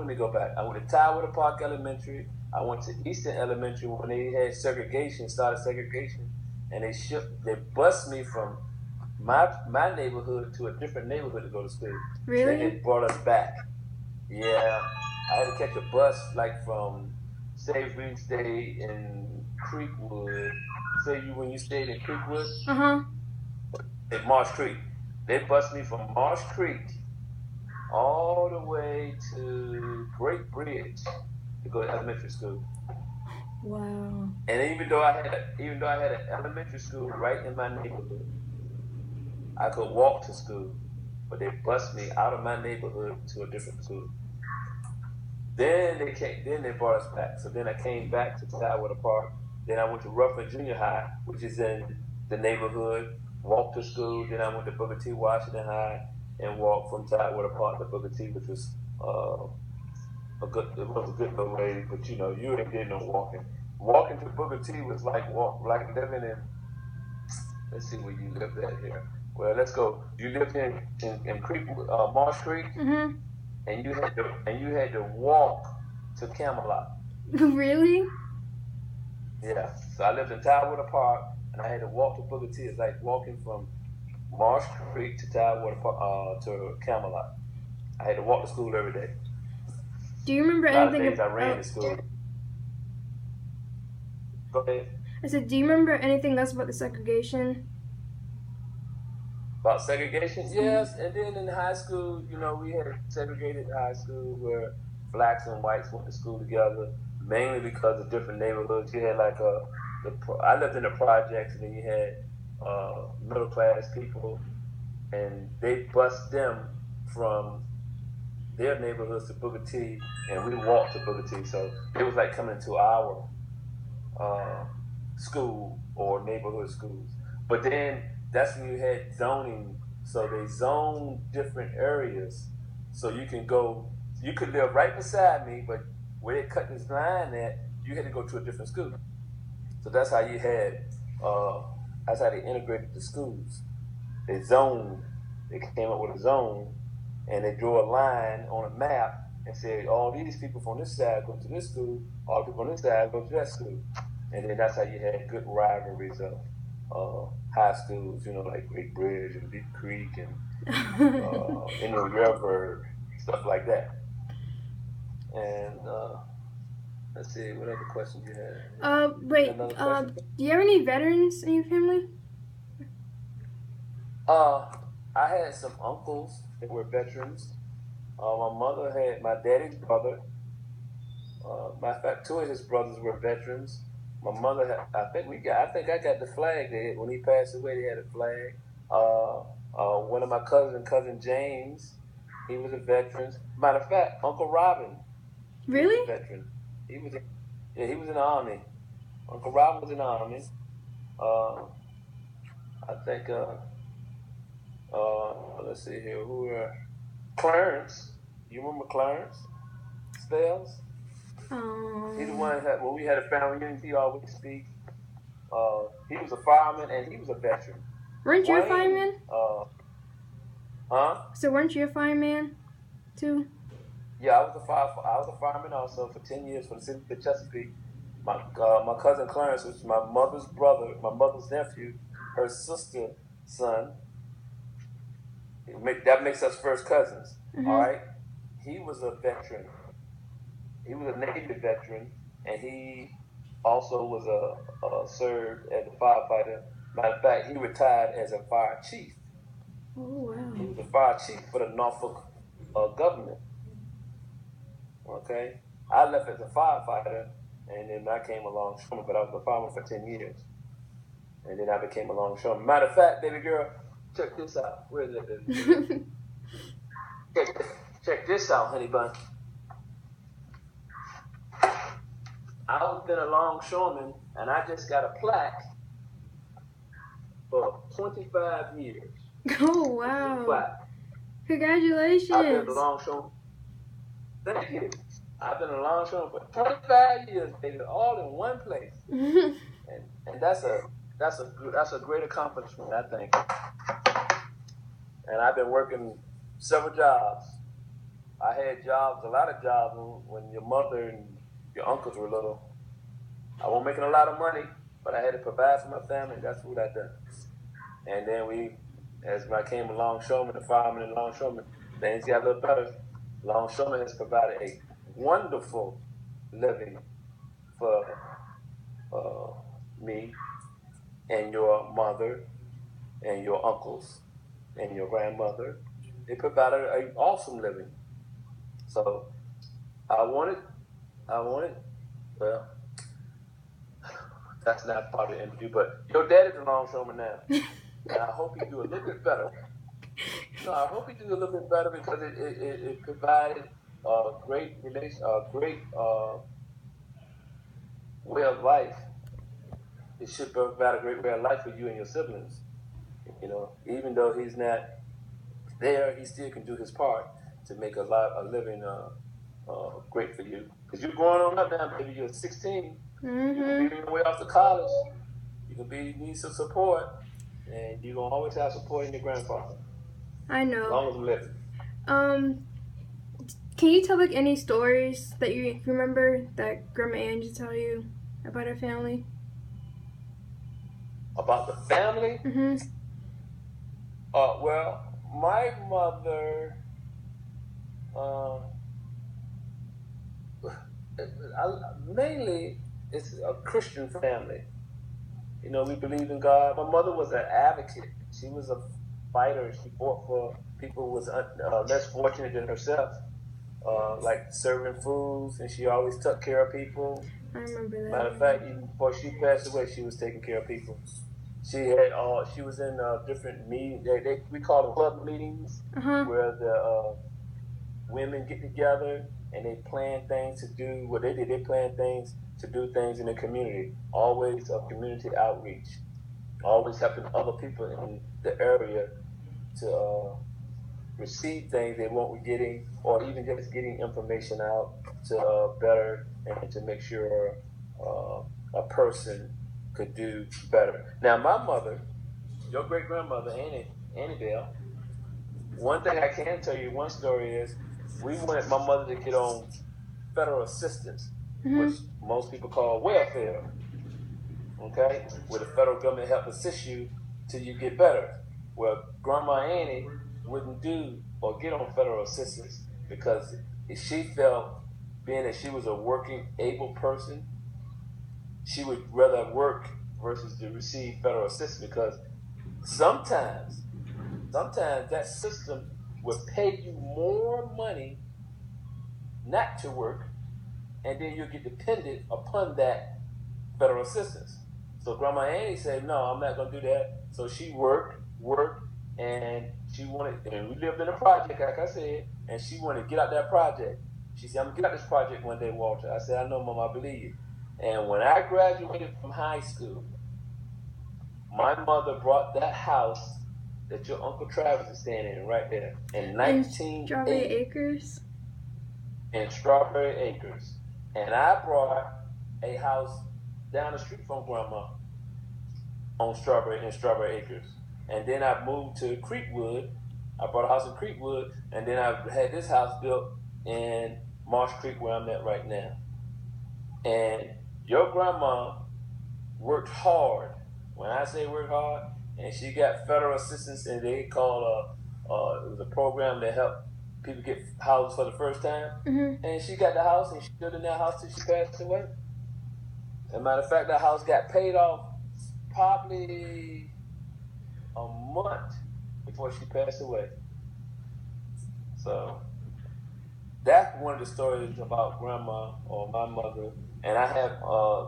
me go back. I went to Tidewater Park Elementary. I went to Eastern Elementary when they had started segregation, and they bused me from my neighborhood to a different neighborhood to go to school. Really? Then they brought us back. Yeah, I had to catch a bus like from, say we stayed in Creekwood. Say when you stayed in Creekwood, at Marsh Creek. They bused me from Marsh Creek all the way to Great Bridge to go to elementary school. Wow. And even though I had an elementary school right in my neighborhood, I could walk to school, but they bused me out of my neighborhood to a different school. Then they brought us back. So then I came back to Tidewater Park. Then I went to Ruffin Junior High, which is in the neighborhood. Walked to school. Then I went to Booker T. Washington High and walked from Tidewater Park to Booker T, which was a good little way. But you ain't did no walking. Walking to Booker T was like living in. Let's see where you lived at here. Well, let's go. You lived in Creek, Marsh Creek. Mm-hmm. And you had to walk to Camelot. Really? Yeah. So I lived in Tidewater Park, and I had to walk to Booker T. It's like walking from Marsh Creek to Tidewater Park to Camelot. I had to walk to school every day. Do you remember anything about? I ran to school. Go ahead. I said, do you remember anything else about the segregation? About segregation? Yes. And then in high school, we had segregated high school where blacks and whites went to school together, mainly because of different neighborhoods. You had I lived in the projects, and then you had middle class people, and they bused them from their neighborhoods to Booker T, and we walked to Booker T. So it was like coming to our school or neighborhood schools. But then that's when you had zoning. So they zoned different areas. So you could live right beside me, but where they cut this line at, you had to go to a different school. So that's how that's how they integrated the schools. They came up with a zone, and they drew a line on a map and said, all these people from this side go to this school, all the people on this side go to that school. And then that's how you had good rivalries of high schools, like Great Bridge and Deep Creek and Indian River, stuff like that. And let's see, what other questions you had? Wait, do you have any veterans in your family? I had some uncles that were veterans. My daddy's brother. Matter of fact, two of his brothers were veterans. My mother I think I got the flag there. When he passed away, they had a flag. One of my cousin James, he was a veteran. Matter of fact, Uncle Robin. Really? He was a veteran. He was in the Army. Uncle Robin was in the Army. I think let's see here, Clarence. You remember Clarence Spells? He's the one when we had a family reunion, he always speak. He was a fireman and he was a veteran. Weren't you a fireman? Huh? So weren't you a fireman too? Yeah, I was a fireman also for 10 years for the city of Chesapeake. My cousin Clarence, which is my mother's brother, my mother's nephew, her sister's son. That makes us first cousins. Mm-hmm. All right. He was a veteran. He was a Navy veteran, and he also was served as a firefighter. Matter of fact, he retired as a fire chief. Oh wow! He was a fire chief for the Norfolk government. Okay, I left as a firefighter, and then I came along shoreman, but I was a fireman for 10 years, and then I became a longshoreman. Matter of fact, baby girl, check this out. Where is it, baby? check this out, honey bun. I've been a longshoreman, and I just got a plaque for 25 years. Oh, wow. Congratulations. I've been a longshoreman. Thank you. I've been a longshoreman for 25 years, baby, all in one place. and that's a great accomplishment, I think. And I've been working several jobs. I had jobs, a lot of jobs when your mother and your uncles were little. I wasn't making a lot of money, but I had to provide for my family. That's what I done. And then as I came along, Longshoreman, the fireman in Longshoreman, things got a little better. Longshoreman has provided a wonderful living for me and your mother and your uncles and your grandmother. They provided an awesome living. So I wanted, well, that's not part of the interview, but your daddy's a longshoreman now. And I hope you do a little bit better. No, I hope you do a little bit better because it provided a great way of life. It should provide a great way of life for you and your siblings. You know, even though he's not there, he still can do his part to make a living great for you. Because you're growing on up now, baby. You're 16. Mm-hmm. You can be on your way off to college. You can need some support, and you're gonna always have support in your grandfather. I know. As long as I'm living. Can you tell like any stories that you remember that Grandma Angie tell you about her family? About the family? Mm-hmm. Well, my mother, mainly it's a Christian family. You know, we believe in God. My mother was an advocate. She was a fighter. She fought for people who was less fortunate than herself, like serving foods, and she always took care of people. I remember that. Matter of fact, even before she passed away, she was taking care of people. She was in different meetings. We call them club meetings, where the women get together and they plan things to do what they did. They plan things to do things in the community. Always a community outreach. Always helping other people in the area to receive things they won't be getting, or even just getting information out to better and to make sure a person could do better. Now, my mother, your great grandmother, Annie Bell, one thing I can tell you, one story is we wanted my mother to get on federal assistance, which most people call welfare. Okay, where the federal government help assist you till you get better. Well, Grandma Annie wouldn't do or get on federal assistance because she felt, being that she was a working, able person, she would rather work versus to receive federal assistance, because sometimes that system will pay you more money not to work, and then you'll get dependent upon that federal assistance. So Grandma Annie said, no, I'm not going to do that. So she worked, and she wanted, and we lived in a project, like I said, and she wanted to get out that project. She said, I'm going to get out this project one day, Walter. I said, I know, Mom, I believe you. And when I graduated from high school, my mother brought that house that your Uncle Travis is staying in right there in 1980. Strawberry Acres? In Strawberry Acres. And I brought a house down the street from Grandma in Strawberry Acres. And then I moved to Creekwood. I bought a house in Creekwood, and then I had this house built in Marsh Creek, where I'm at right now. And your grandma worked hard. When I say work hard, and she got federal assistance, and they called it was a program that helped people get houses for the first time. And she got the house, and she lived in that house till she passed away. As a matter of fact, that house got paid off probably a month before she passed away. So that's one of the stories about Grandma or my mother. And I have,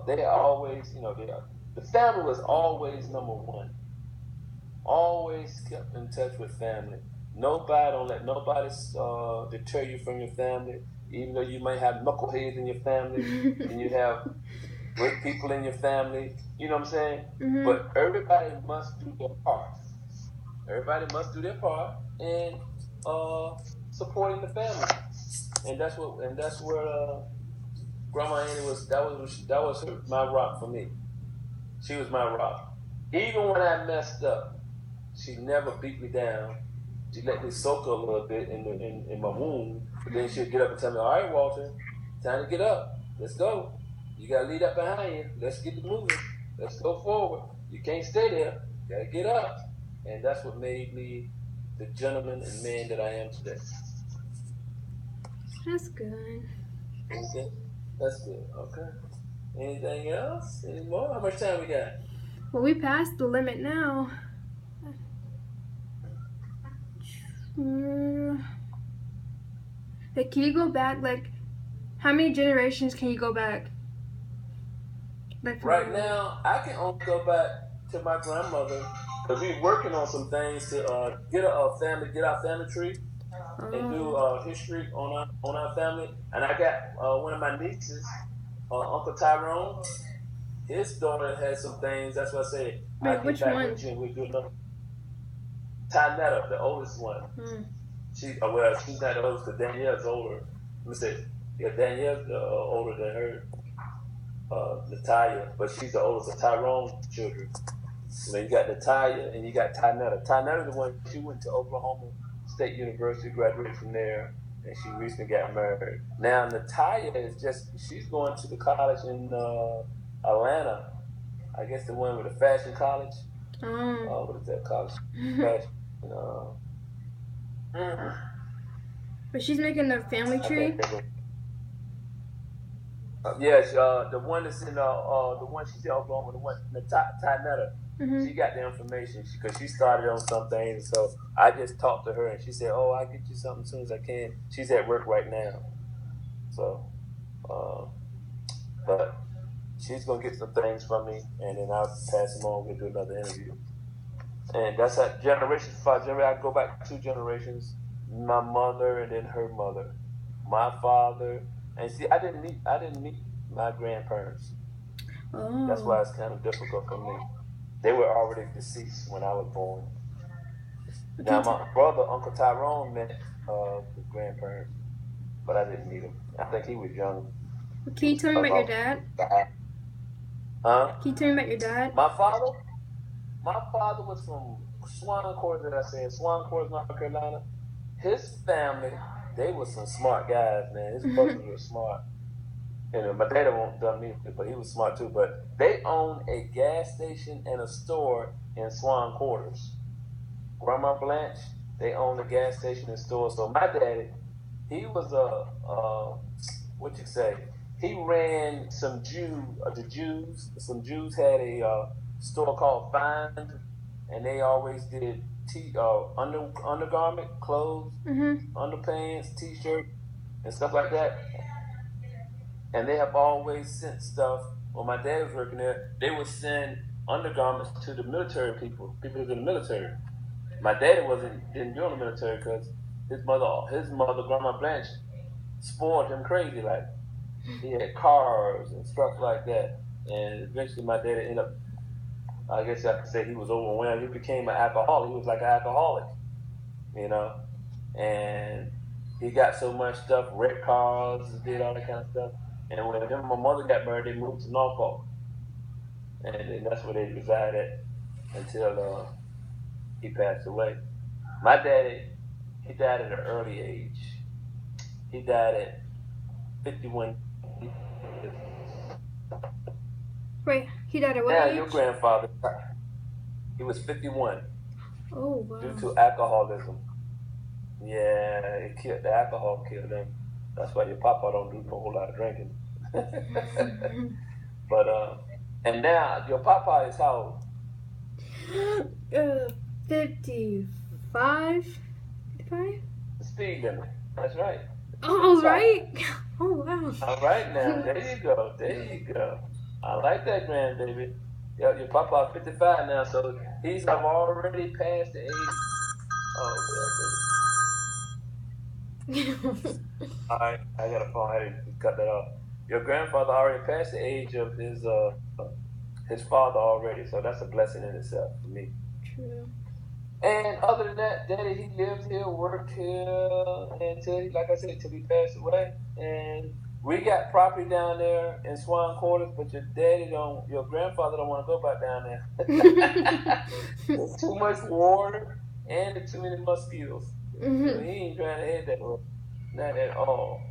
they always, the family was always number one. Always kept in touch with family. Don't let nobody deter you from your family, even though you might have knuckleheads in your family and you have great people in your family. You know what I'm saying? But everybody must do their part. Everybody must do their part in supporting the family. And that's where Grandma Annie was. That was my rock for me. She was my rock. Even when I messed up, she never beat me down. She let me soak a little bit in my wound, But then she'll get up and tell me, all right, Walter, time to get up. Let's go. You got to leave that behind you. Let's get it moving. Let's go forward. You can't stay there. You got to get up. And that's what made me the gentleman and man that I am today. That's good. Okay. That's good. Okay. Anything else? Any more? How much time we got? Well, we passed the limit now. Like, can you go back, like, how many generations can you go back? Like, right now, I can only go back to my grandmother because we're working on some things to get our family tree and do history on our family. And I got one of my nieces, Uncle Tyrone. His daughter has some things. That's what I say. Wait, which one? We do another. Tynetta, the oldest one. She's not the oldest, but Danielle's older. Let me say, Danielle's older than her, Natalia, but she's the oldest of Tyrone's children. So you got Natalia and you got Tynetta. Tynetta's the one, she went to Oklahoma State University, graduated from there, and she recently got married. Now Natalia she's going to the college in Atlanta. I guess the one with the fashion college. What is that college? Fashion. But she's making a family tree. Yes, the one that's in the one she's in Oklahoma, the one Tynetta. She got the information because she started on some things. So I just talked to her and she said, "Oh, I'll get you something as soon as I can." She's at work right now, so but she's gonna get some things from me, and then I'll pass them on. We'll do another interview. And that's a generation. I go back 2 generations. My mother and then her mother. My father. And see, I didn't meet my grandparents. That's why it's kind of difficult for me. They were already deceased when I was born. Now my brother, Uncle Tyrone, met his grandparents, but I didn't meet him. I think he was young. Can you tell me about your dad? Huh? Can you tell me about your dad? My father was from Swan Quarters, as I said, Swan Quarters, North Carolina. His family, they were some smart guys, man. His brothers were smart. My dad won't done me, but he was smart too. But they owned a gas station and a store in Swan Quarters. Grandma Blanche, they owned a gas station and store. So my daddy, he was he ran some Jews. Some Jews had a store called Find, and they always did undergarment, clothes, underpants, t-shirt, and stuff like that. And they have always sent stuff. When my dad was working there, they would send undergarments to the military people who was in the military. My daddy didn't join the military because his mother, Grandma Blanche, spoiled him crazy. Like, he had cars and stuff like that. And eventually my daddy ended up, I guess I could say he was overwhelmed. He became an alcoholic. He was like an alcoholic, and he got so much stuff, wrecked cars, did all that kind of stuff. And when him and my mother got married, they moved to Norfolk. And then that's where they resided until he passed away. My daddy, he died at an early age. He died at 51. Wait, he died at what age? Your grandfather, he was 51. Oh, wow. Due to alcoholism. Yeah, the alcohol killed him. That's why your papa don't do a whole lot of drinking. But and now your papa is how old? 55. 55? The speed limit. That's right. Oh, right. Oh, wow. All right now, there you go. I like that, grandbaby. Your papa 55 now, so he's already past the age. All right, I got a phone. I had to cut that off. Your grandfather already passed the age of his father already, so that's a blessing in itself for me. True. And other than that, Daddy, he lived here, worked here until, like I said, till he passed away. And we got property down there in Swan Quarters, but your grandfather don't want to go back down there. There's too much water and too many mosquitoes. So he ain't trying to head that way. Not at all.